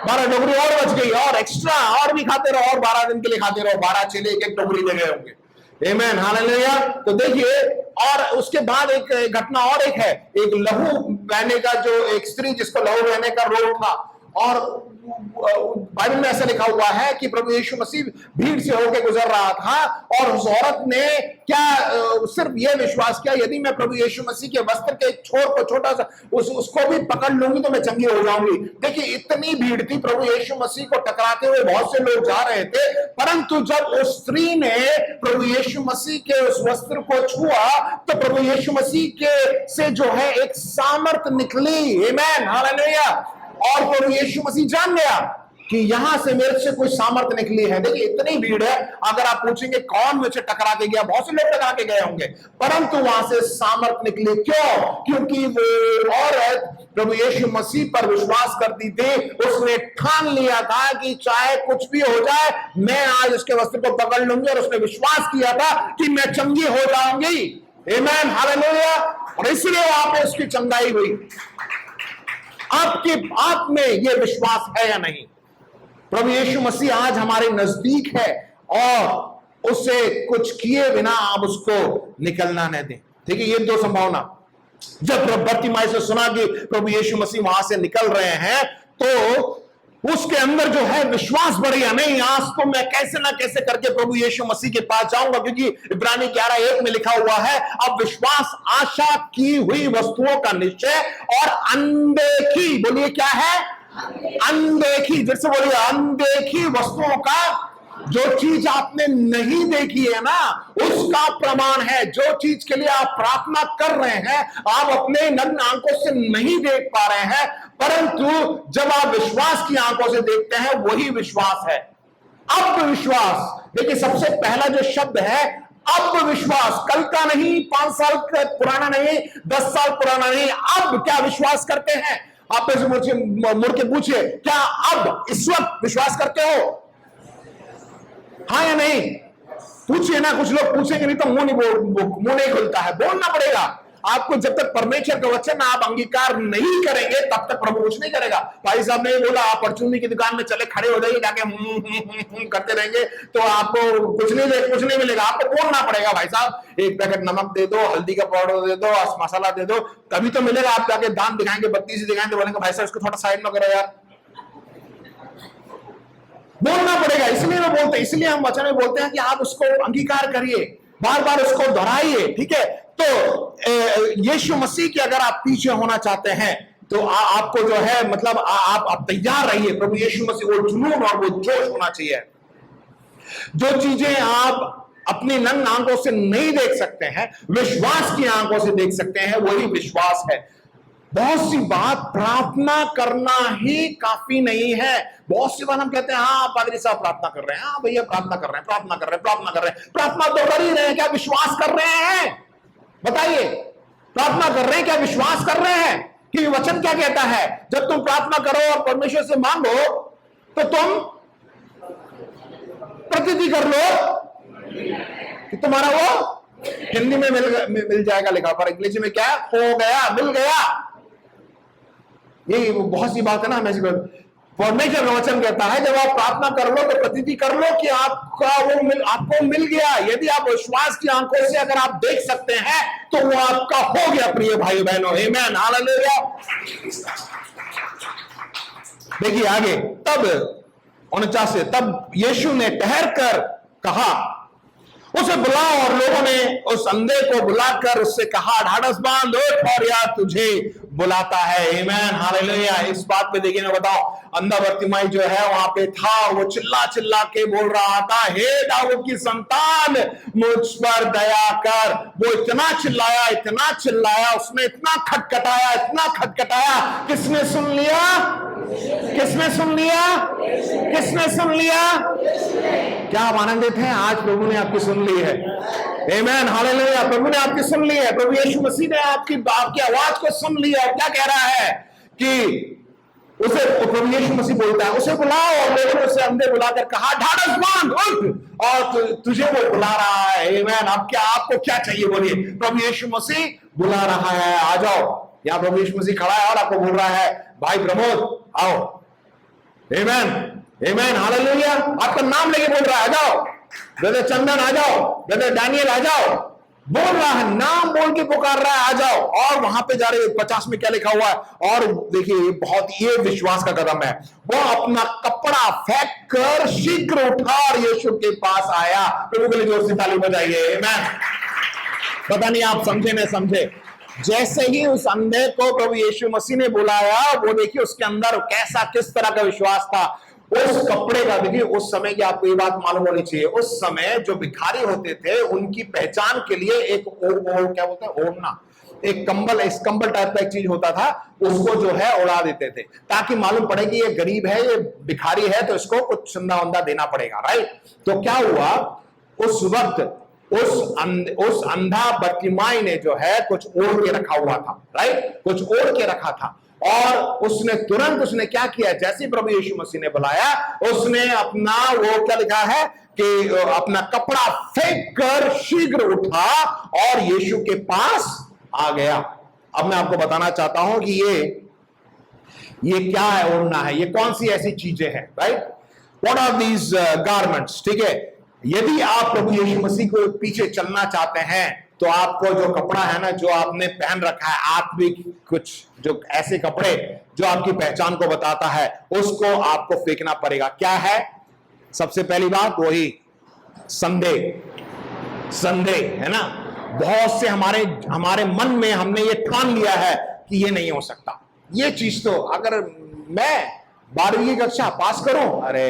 12 टोकरी और बच गई, और एक्स्ट्रा और भी खाते रहो, और 12 दिन के लिए खाते रहो। 12 चेले 1-1 टोकरी ले गए होंगे। आमेन, हालेलुया। तो देखिए, और उसके बाद एक घटना और एक है, एक लहू बहने का, जो एक स्त्री जिसको लहू बहने का रोग था, और बाइबल में ऐसा लिखा हुआ है कि प्रभु यीशु मसीह भीड़ से होकर गुजर रहा था, और उस औरत ने क्या सिर्फ यह विश्वास किया, यदि मैं प्रभु यीशु मसीह के वस्त्र के एक छोर को, छोटा सा उसको भी पकड़ लूंगी तो मैं चंगी हो जाऊंगी। देखिए इतनी भीड़ थी, प्रभु यीशु मसीह को टकराते हुए बहुत से लोग जा रहे थे, परंतु जब उस स्त्री ने प्रभु यीशु मसीह के उस वस्त्र को छुआ, तो प्रभु यीशु मसीह के से जो है एक सामर्थ निकली। आमेन, हालेलुया। और प्रभु यीशु मसीह जान गया कि यहां से मेरे से कोई सामर्थ्य निकली है। देखिए इतनी भीड़ है, अगर आप पूछेंगे कौन मुझे टकरा के गया, बहुत से लोग टकरा के गए होंगे, परंतु वहां से सामर्थ्य निकली। क्यों? क्योंकि वो औरत प्रभु यीशु मसीह पर विश्वास करती थी। उसने ठान लिया था कि चाहे कुछ भी हो जाए, मैं आज उसके वस्त्र को पकड़ लूंगी, और उसने विश्वास किया था कि मैं चंगी हो जाऊंगी। आमीन, हालेलुया। और इसलिए वहां पे उसकी चंगाई हुई। आपके आप में यह विश्वास है या नहीं? प्रभु यीशु मसीह आज हमारे नजदीक है और उसे कुछ किए बिना आप उसको निकलना न दें। ठीक है, ये दो संभावना। जब बरतिमाई से सुना कि प्रभु यीशु मसीह वहां से निकल रहे हैं, तो उसके अंदर जो है विश्वास बढ़ गया। नहीं, आज तो मैं कैसे ना कैसे करके प्रभु यीशु मसीह के पास जाऊंगा, क्योंकि इब्रानी 11:1 में लिखा हुआ है, अब विश्वास आशा की हुई वस्तुओं का निश्चय और अनदेखी, बोलिए क्या है? अनदेखी। जैसे बोलिए, अनदेखी वस्तुओं का, जो चीज आपने नहीं देखी है ना, उसका प्रमाण है। जो चीज के लिए आप प्रार्थना कर रहे हैं, आप अपने नग्न आंखों से नहीं देख पा रहे हैं, परंतु जब आप विश्वास की आंखों से देखते हैं, वही विश्वास है। अब विश्वास, देखिए सबसे पहला जो शब्द है अब विश्वास, कल का नहीं, 5 साल पुराना नहीं, 10 साल पुराना नहीं, अब क्या विश्वास करते हैं? आप ऐसे मुड़ के पूछिए, क्या अब इस वक्त विश्वास करते हो? हाँ या नहीं? पूछिए ना। कुछ लोग पूछेंगे नहीं तो मुंह नहीं खुलता है। बोलना पड़ेगा आपको। जब तक परमेश्वर का वचन आप अंगीकार नहीं करेंगे, तब तक प्रभु कुछ नहीं करेगा। भाई साहब ने बोला आप परचूनी की दुकान में चले खड़े हो जाइए, जाके करते रहेंगे तो आपको कुछ नहीं मिलेगा। आपको बोलना पड़ेगा, भाई साहब एक पैकेट नमक दे दो, हल्दी का पाउडर दे दो, मसाला दे दो, तभी तो मिलेगा। आप जाके दान दिखाएंगे, बत्ती से दिखाएंगे, बोलेंगे भाई साहब इसको थोड़ा साइड में करो यार। बोलना पड़ेगा। इसलिए हम वचन में बोलते हैं कि आप उसको अंगीकार करिए, बार बार उसको दोहराइए। ठीक है, तो यीशु मसीह के अगर आप पीछे होना चाहते हैं, तो आपको जो है मतलब आप तैयार रहिए। प्रभु यीशु मसीह, वो जुनून और वो जोश होना चाहिए। जो चीजें आप अपनी नग्न आंखों से नहीं देख सकते हैं, विश्वास की आंखों से देख सकते हैं, वही विश्वास है। बहुत सी बात प्रार्थना करना ही काफी नहीं है। बहुत सी बार हम कहते हैं हाँ पादरी साहब प्रार्थना कर रहे हैं, हाँ भैया प्रार्थना कर रहे हैं, प्रार्थना तो कर ही रहे हैं, क्या विश्वास कर रहे हैं? बताइए, प्रार्थना कर रहे हैं, क्या विश्वास कर रहे हैं कि वचन क्या कहता है? जब तुम प्रार्थना करो और परमेश्वर से मांगो, तो तुम प्रतीति कर लो कि तुम्हारा वो हिंदी में मिल जाएगा लिखा, पर अंग्रेजी में क्या हो गया, मिल गया। ये बहुत सी बात है ना, हमें परमेश्वर का वचन कहता है जब आप प्रार्थना कर लो तो प्रतीति कर लो कि आपको मिल गया। यदि आप विश्वास की आंखों से अगर आप देख सकते हैं, तो वो आपका हो गया, प्रिय भाई बहनों। आमीन, हालेलुया। देखिए आगे, तब 49 से, तब यीशु ने ठहर कर कहा, उसे बुलाओ। और लोगों ने उस अंधे को बुलाकर उससे कहा, ढाढ़स बांध, और यार तुझे बुलाता है। आमीन, हालेलुया। इस बात पे देखिए, मैं बताऊं, अंधा बर्तिमाई जो है वहां पे था, वो चिल्ला चिल्ला के बोल रहा था, हे दाऊद की संतान मुझ पर दया कर। वो इतना चिल्लाया, उसने इतना खटखटाया, किसने सुन लिया? क्या आप आनंदित हैं? आज प्रभु ने आपकी सुन ली है। आमीन, हालेलुया। प्रभु ने आपकी सुन ली है। प्रभु यीशु मसीह ने आपकी आवाज को सुन लिया। और क्या कह रहा है कि उसे, प्रभु यीशु मसीह बोलता है, उसे बुलाओ। और लोगों ने उसे अंधे बुलाकर कहा, ढाढ़स बांध, उठ, और तुझे वो बुला रहा है। आमीन। अब क्या आपको क्या चाहिए? बोलिए। प्रभु यीशु मसीह बुला रहा है, आ जाओ। यहाँ प्रभु यीशु मसीह खड़ा है और आपको बोल रहा है, भाई प्रमोद आओ। आमीन, हालेलुया। आपका नाम लेके बोल रहा है, आ जाओ। ब्रदर चंदन आ जाओ, ब्रदर डैनियल आ जाओ। बोल रहा है, नाम बोल के पुकार रहा है, आ जाओ। और वहां पे जा रहे 50 में क्या लिखा हुआ है? और देखिए, बहुत ये विश्वास का कदम है। वो अपना कपड़ा फेंक कर शीघ्र उठा और यीशु के पास आया। प्रभु के लिए जोर से ताली बजाइए। आमीन। पता नहीं आप समझे न समझे, जैसे ही उस अंधे को प्रभु यीशु मसीह ने बुलाया, वो देखिए उसके अंदर किस तरह का विश्वास था। उस कपड़े का, देखिए उस समय की आपको ये बात मालूम होनी चाहिए, उस समय जो भिखारी होते थे उनकी पहचान के लिए एक क्या बोलते हैं, ओढ़ना, एक कंबल, इस कंबल टाइप का एक चीज होता था, उसको जो है उड़ा देते थे ताकि मालूम पड़े कि ये गरीब है, ये भिखारी है, तो इसको कुछ चंदा वंदा देना पड़ेगा, राइट। तो क्या हुआ उस वक्त, उस अंधा बर्तिमाई ने जो है कुछ ओढ़ के रखा हुआ था, राइट, कुछ ओढ़ के रखा था, और उसने तुरंत उसने क्या किया, जैसे प्रभु यीशु मसीह ने बुलाया, उसने अपना वो क्या लिखा है कि अपना कपड़ा फेंक कर शीघ्र उठा और यीशु के पास आ गया। अब मैं आपको बताना चाहता हूं कि ये क्या है, ओढ़ना है, ये कौन सी ऐसी चीजें हैं, right, what are these garments, ठीक है। यदि आप प्रभु यीशु मसीह को पीछे चलना चाहते हैं तो आपको जो कपड़ा है ना, जो आपने पहन रखा है, आत्मिक कुछ जो ऐसे कपड़े जो आपकी पहचान को बताता है, उसको आपको फेंकना पड़ेगा। क्या है? सबसे पहली बात वही संदेह है ना। बहुत से हमारे मन में हमने ये ठान लिया है कि ये नहीं हो सकता, ये चीज तो अगर मैं 12वीं की कक्षा पास करूं, अरे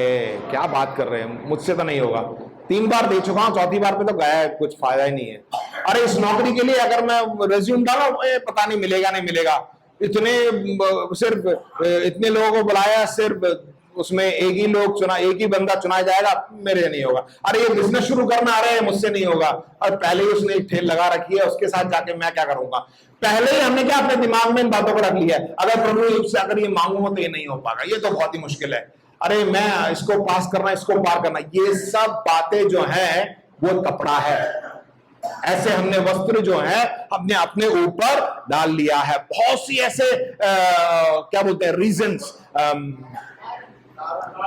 क्या बात कर रहे हैं, मुझसे तो नहीं होगा, 3 बार दे चुका हूं, 4थी बार पे तो गया है, कुछ फायदा ही नहीं है। अरे इस नौकरी के लिए अगर मैं रिज्यूम डालूं, पता नहीं मिलेगा नहीं मिलेगा, सिर्फ इतने लोगों को बुलाया, सिर्फ उसमें एक ही बंदा चुना जाएगा, मेरे नहीं होगा। अरे ये बिजनेस शुरू करना आ रहे हैं, मुझसे नहीं होगा, और पहले ही उसने एक ठेल लगा रखी है, उसके साथ जाके मैं क्या करूंगा। पहले ही हमने क्या अपने दिमाग में इन बातों को रख लिया है, अगर प्रभु से अगर ये मांगूंगा तो ये नहीं हो पाएगा, ये तो बहुत ही मुश्किल है, अरे मैं इसको पास करना, इसको पार करना, ये सब बातें जो है वो कपड़ा है। ऐसे हमने वस्त्र जो है हमने अपने ऊपर डाल लिया है। बहुत सी ऐसे क्या बोलते हैं, रीजंस,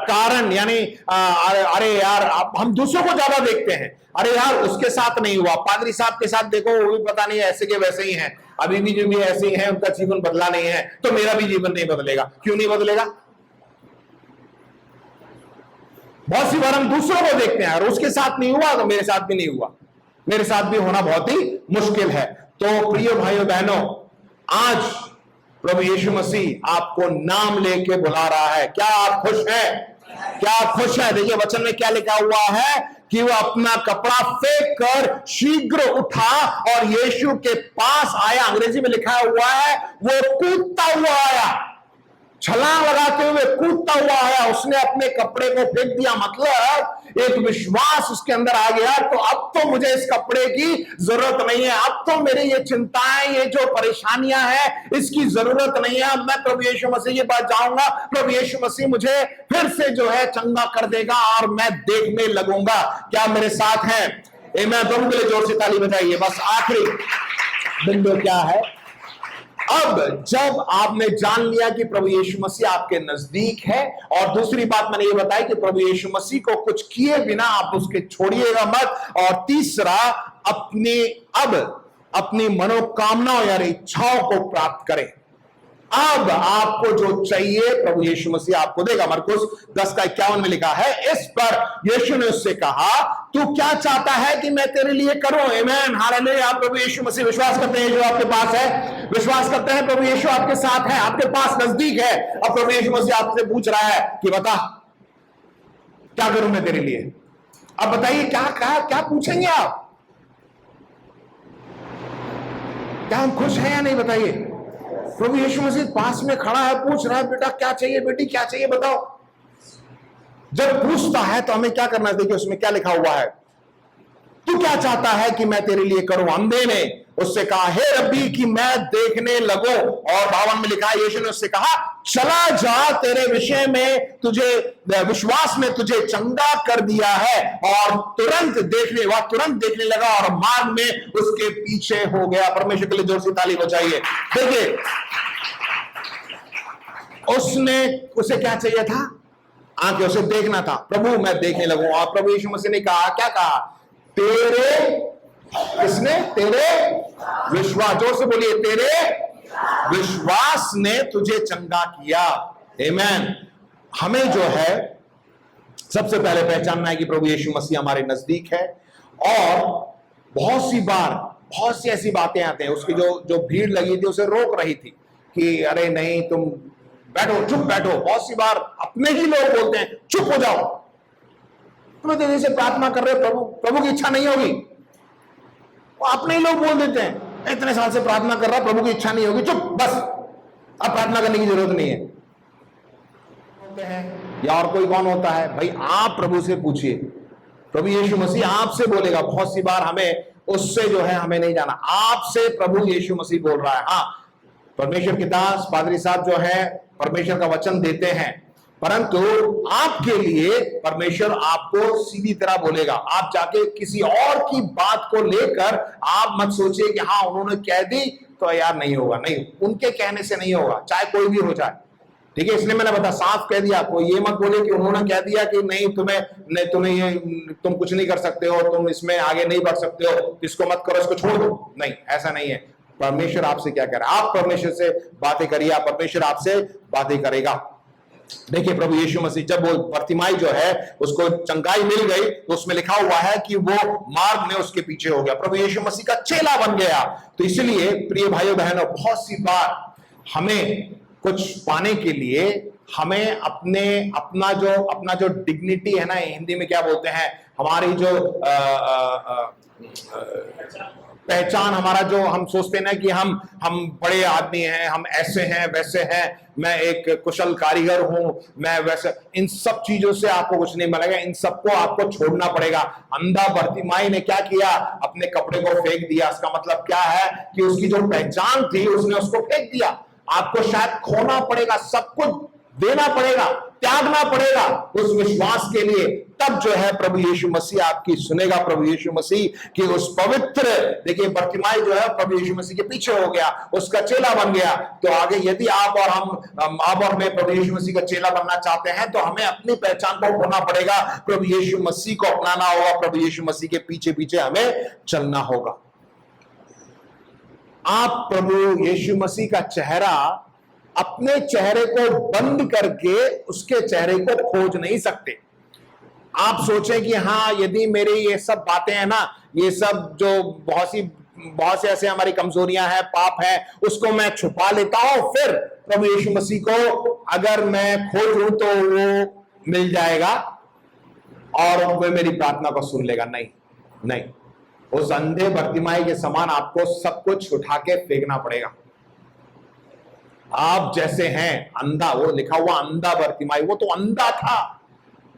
कारण, यानी अरे यार हम दूसरों को ज्यादा देखते हैं, अरे यार उसके साथ नहीं हुआ, पादरी साहब के साथ देखो वो भी पता नहीं ऐसे के वैसे ही हैं, अभी भी जो भी ऐसे ही हैं, उनका जीवन बदला नहीं है, तो मेरा भी जीवन नहीं बदलेगा। क्यों नहीं बदलेगा? बहुत सी बार हम दूसरों को देखते हैं, अगर उसके साथ नहीं हुआ तो मेरे साथ भी नहीं हुआ, मेरे साथ भी होना बहुत ही मुश्किल है। तो प्रिय भाइयों बहनों, आज प्रभु यीशु मसीह आपको नाम लेके बुला रहा है। क्या आप खुश हैं? क्या आप खुश हैं? देखिए वचन में क्या लिखा हुआ है कि वो अपना कपड़ा फेंक कर शीघ्र उठा और यीशु के पास आया। अंग्रेजी में लिखा हुआ है वो कूदता हुआ आया, छलांग लगाते हुए कूदता हुआ आया, उसने अपने कपड़े को फेंक दिया। मतलब एक विश्वास उसके अंदर आ गया, तो अब तो मुझे इस कपड़े की जरूरत नहीं है, अब तो मेरी ये चिंताएं, ये जो परेशानियां हैं, इसकी जरूरत नहीं है। अब मैं प्रभु यीशु मसीह के पास जाऊंगा, प्रभु यीशु मसीह मुझे फिर से जो है चंगा कर देगा और मैं देखने लगूंगा। क्या मेरे साथ हैं? मैं दोनों के लिए जोर से ताली बजाइए। बस आखिरी बिंदु क्या है, अब जब आपने जान लिया कि प्रभु यीशु मसीह आपके नजदीक है, और दूसरी बात मैंने ये बताई कि प्रभु यीशु मसीह को कुछ किए बिना आप उसके छोड़िएगा मत, और तीसरा अपनी मनोकामनाओं यानी इच्छाओं को प्राप्त करें। अब आपको जो चाहिए प्रभु यीशु मसीह आपको देगा। मरकुस 10:51 में लिखा है, इस पर यीशु ने उससे कहा, तू क्या चाहता है कि मैं तेरे लिए करूं? आमीन, हालेलुया। आप प्रभु यीशु मसीह विश्वास करते हैं जो आपके पास है, विश्वास करते हैं प्रभु यीशु आपके साथ है, आपके पास नजदीक है। अब प्रभु यीशु मसीह आपसे पूछ रहा है कि बता क्या करूं मैं तेरे लिए। अब बताइए क्या पूछेंगे आप? क्या हम खुश हैं या नहीं? बताइए। प्रभु यीशु मसीह पास में खड़ा है, पूछ रहा है, बेटा क्या चाहिए, बेटी क्या चाहिए, बताओ। जब पूछता है तो हमें क्या करना है? देखिए उसमें क्या लिखा हुआ है, तू क्या चाहता है कि मैं तेरे लिए करूं? अंधे ने उससे कहा, हे रब्बी कि मैं देखने लगूं। और 52 में लिखा है, यीशु ने उससे कहा, चला जा, तेरे विषय में विश्वास में तुझे चंगा कर दिया है। और तुरंत देखने लगा और मार्ग में उसके पीछे हो गया। परमेश्वर के लिए जोर से ताली बजाइए। देखिए उसे क्या चाहिए था? आंखें, उसे देखना था। प्रभु मैं देखने लगूं। और प्रभु यीशु मसीह ने कहा, क्या कहा? तेरे विश्वास, जोर से बोलिए, तेरे विश्वास ने तुझे चंगा किया। आमीन। हमें जो है सबसे पहले पहचानना है कि प्रभु यीशु मसीह हमारे नजदीक है। और बहुत सी ऐसी बातें आते हैं, उसकी जो भीड़ लगी थी उसे रोक रही थी कि अरे नहीं, तुम बैठो, चुप बैठो। बहुत सी बार अपने ही लोग बोलते हैं चुप हो जाओ, तुम्हें तेजी से प्रार्थना कर रहे हो, प्रभु की इच्छा नहीं होगी। वो अपने ही लोग बोल देते हैं इतने साल से प्रार्थना कर रहा, प्रभु की इच्छा नहीं होगी, चुप, बस अब प्रार्थना करने की जरूरत नहीं है। या और कोई कौन होता है? भाई आप प्रभु से पूछिए, प्रभु यीशु मसीह आपसे बोलेगा। बहुत सी बार हमें उससे जो है हमें नहीं जाना, आपसे प्रभु यीशु मसीह बोल रहा है। हाँ, परमेश्वर के दास पादरी साहब जो है परमेश्वर का वचन देते हैं, परंतु आपके लिए परमेश्वर आपको सीधी तरह बोलेगा। आप जाके किसी और की बात को लेकर आप मत सोचिए कि हाँ उन्होंने कह दी तो यार नहीं होगा, नहीं, उनके कहने से नहीं होगा, चाहे कोई भी हो जाए। ठीक है, इसलिए मैंने बता साफ कह दिया, कोई ये मत बोले कि उन्होंने कह दिया कि नहीं तुम्हें ये तुम कुछ नहीं कर सकते हो, तुम इसमें आगे नहीं बढ़ सकते हो, इसको मत करो, इसको छोड़ दो। नहीं, ऐसा नहीं है। परमेश्वर आपसे क्या कह रहा है, आप परमेश्वर से बातें करिए, आप परमेश्वर आपसे बातें करेगा। देखिए प्रभु यीशु मसीह जब वो बर्तिमाई जो है उसको चंगाई मिल गई तो उसमें लिखा हुआ है कि वो मार्ग में उसके पीछे हो गया, प्रभु यीशु मसीह का चेला बन गया। तो इसलिए प्रिय भाइयों बहनों, बहुत सी बार हमें कुछ पाने के लिए हमें अपना जो डिग्निटी है ना, हिंदी में क्या बोलते हैं, हमारी जो पहचान, हमारा जो हम सोचते हैं ना कि हम बड़े आदमी हैं, हम ऐसे हैं वैसे हैं, मैं एक कुशल कारीगर हूं, मैं वैसे, इन सब चीजों से आपको कुछ नहीं मिलेगा, इन सबको आपको छोड़ना पड़ेगा। अंधा बर्तिमाई ने क्या किया, अपने कपड़े को फेंक दिया। इसका मतलब क्या है कि उसकी जो पहचान थी उसने उसको फेंक दिया। आपको शायद खोना पड़ेगा, सब कुछ देना पड़ेगा, त्यागना पड़ेगा उस विश्वास के लिए, तब जो है प्रभु यीशु मसीह आपकी सुनेगा। प्रभु यीशु मसीह की उस पवित्र, देखिए बर्तिमाई जो है प्रभु यीशु मसीह के पीछे हो गया, उसका चेला बन गया। तो आगे यदि आप और मैं प्रभु यीशु मसीह का चेला बनना चाहते हैं तो हमें अपनी पहचान को खोना पड़ेगा, प्रभु यीशु मसीह को अपनाना होगा, प्रभु यीशु मसीह के पीछे पीछे हमें चलना होगा। आप प्रभु यीशु मसीह का चेहरा, अपने चेहरे को बंद करके उसके चेहरे को खोज नहीं सकते। आप सोचें कि हाँ यदि मेरी ये सब बातें हैं ना, ये सब जो बहुत से ऐसे हमारी कमजोरियां हैं, पाप है, उसको मैं छुपा लेता हूं, फिर प्रभु यीशु मसीह को अगर मैं खोज लूं तो वो मिल जाएगा और वो मेरी प्रार्थना को सुन लेगा। नहीं नहीं, उस अंधे बर्तिमाई के समान आपको सब कुछ उठा के फेंकना पड़ेगा। आप जैसे हैं अंधा, वो लिखा हुआ अंधा बर्तिमाई, वो तो अंधा था,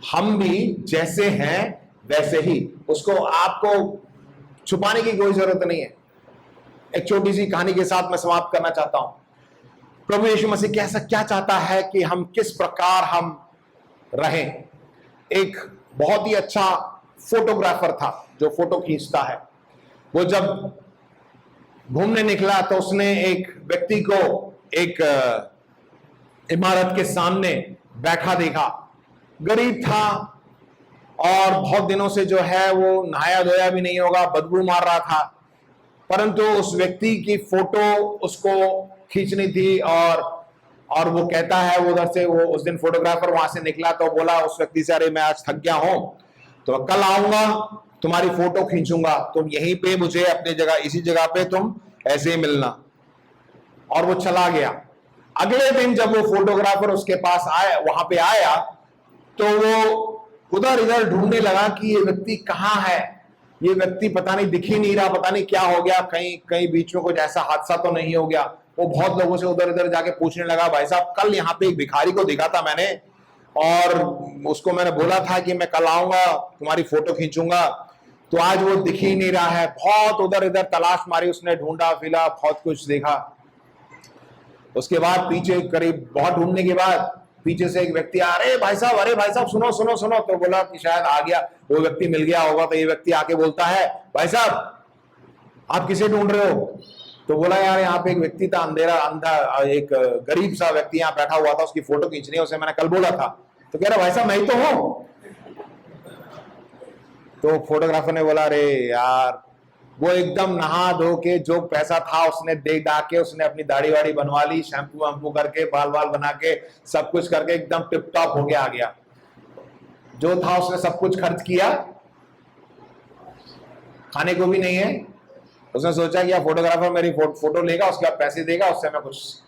हम भी जैसे हैं वैसे ही, उसको आपको छुपाने की कोई जरूरत नहीं है। एक छोटी सी कहानी के साथ मैं समाप्त करना चाहता हूं। प्रभु यीशु मसीह क्या चाहता है कि हम किस प्रकार हम रहें। एक बहुत ही अच्छा फोटोग्राफर था जो फोटो खींचता है, वो जब घूमने निकला तो उसने एक व्यक्ति को एक इमारत के सामने बैठा देखा। गरीब था और बहुत दिनों से जो है वो नहाया धोया भी नहीं होगा, बदबू मार रहा था, परंतु उस व्यक्ति की फोटो उसको खींचनी थी। और वो कहता है, वो उधर से, वो उस दिन फोटोग्राफर वहां से निकला तो बोला उस व्यक्ति से, अरे मैं आज थक गया हूं, तो कल आऊंगा, तुम्हारी फोटो खींचूंगा, तुम यहीं पे मुझे अपनी जगह, इसी जगह पे तुम ऐसे ही मिलना। और वो चला गया। अगले दिन जब वो फोटोग्राफर उसके पास आया, वहां पे आया, तो वो उधर इधर ढूंढने लगा कि ये व्यक्ति कहाँ है, ये व्यक्ति पता नहीं दिख ही नहीं रहा, पता नहीं क्या हो गया, कहीं बीच में कुछ ऐसा हादसा तो नहीं हो गया। वो बहुत लोगों से उधर इधर जाके पूछने लगा, भाई साहब कल यहाँ पे एक भिखारी को देखा था मैंने, और उसको मैंने बोला था कि मैं कल आऊंगा, तुम्हारी फोटो खींचूंगा, तो आज वो दिख ही नहीं रहा है। बहुत उधर इधर तलाश मारी उसने, ढूंढा फिरा, बहुत कुछ देखा। उसके बाद पीछे करीब बहुत ढूंढने के बाद पीछे से एक व्यक्ति आ, अरे भाई साहब सुनो सुनो सुनो, तो बोला कि शायद आ गया, वो व्यक्ति मिल गया होगा। तो ये व्यक्ति आके बोलता है, भाई साहब आप किसे ढूंढ रहे हो? तो बोला यार यहाँ पे एक व्यक्ति था, अंधा एक गरीब सा व्यक्ति यहाँ बैठा हुआ था, उसकी फोटो खींचनी है, उसे मैंने कल बोला था। तो कह रहा भाई साहब मैं ही तो हूं। तो फोटोग्राफर ने बोला, अरे यार वो एकदम नहा धो के जो पैसा था उसने दे दा के, उसने अपनी दाढ़ी वाड़ी बनवा ली, शैम्पू वैम्पू करके, बाल बाल बना के, सब कुछ करके एकदम टिप टॉप हो के आ गया। जो था उसने सब कुछ खर्च किया, खाने को भी नहीं है। उसने सोचा कि फोटोग्राफर मेरी फोटो लेगा, उसके बाद पैसे देगा, उससे मैं कुछ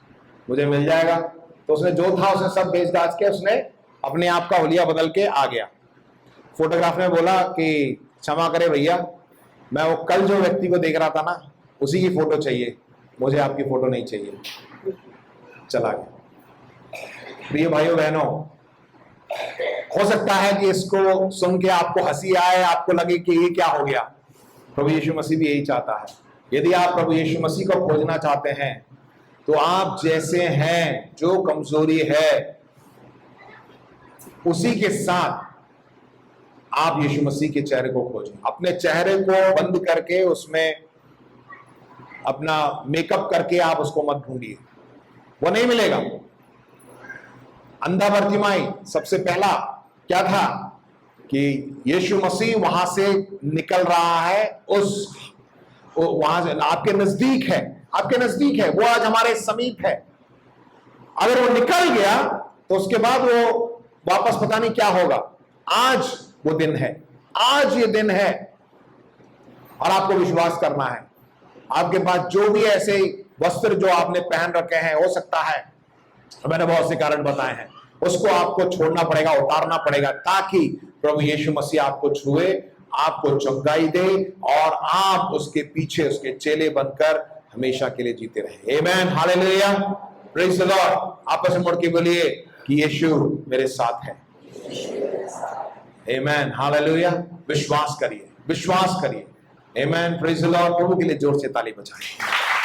मुझे मिल जाएगा। तो उसने जो था उसने सब बेच दाच के उसने अपने आप का हुलिया बदल के आ गया। फोटोग्राफर ने बोला कि क्षमा करे भैया, मैं वो कल जो व्यक्ति को देख रहा था ना, उसी की फोटो चाहिए, मुझे आपकी फोटो नहीं चाहिए। चला गया। प्रिय भाइयों बहनों, हो सकता है कि इसको सुन के आपको हंसी आए, आपको लगे कि ये क्या हो गया। प्रभु यीशु मसीह भी यही चाहता है। यदि आप प्रभु यीशु मसीह को खोजना चाहते हैं तो आप जैसे हैं, जो कमजोरी है उसी के साथ आप यीशु मसीह के चेहरे को खोजें। अपने चेहरे को बंद करके उसमें अपना मेकअप करके आप उसको मत ढूंढिए, वो नहीं मिलेगा। अंधा बरतिमाई सबसे पहला क्या था कि यीशु मसीह वहां से निकल रहा है, उस वहां से आपके नजदीक है, आपके नजदीक है, वो आज हमारे समीप है। अगर वो निकल गया तो उसके बाद वो वापस पता नहीं क्या होगा। आज वो दिन है, आज ये दिन है और आपको विश्वास करना है। आपके पास जो भी ऐसे वस्त्र जो आपने पहन रखे हैं, हो सकता है, मैंने बहुत से कारण बताए हैं, उसको आपको छोड़ना पड़ेगा, उतारना पड़ेगा, ताकि प्रभु यीशु मसीह आपको छुए, आपको चंगाई दे और आप उसके पीछे उसके चेले बनकर हमेशा के लिए जीते रहे। आमेन, हालेलुया, प्रेज द लॉर्ड। आपस में मुड़ के बोलिए कि यीशु मेरे साथ है। आमेन, हालेलुया। विश्वास करिए, विश्वास करिए। आमेन, प्रेज द लॉर्ड। प्रभु के लिए जोर से ताली बजाएं।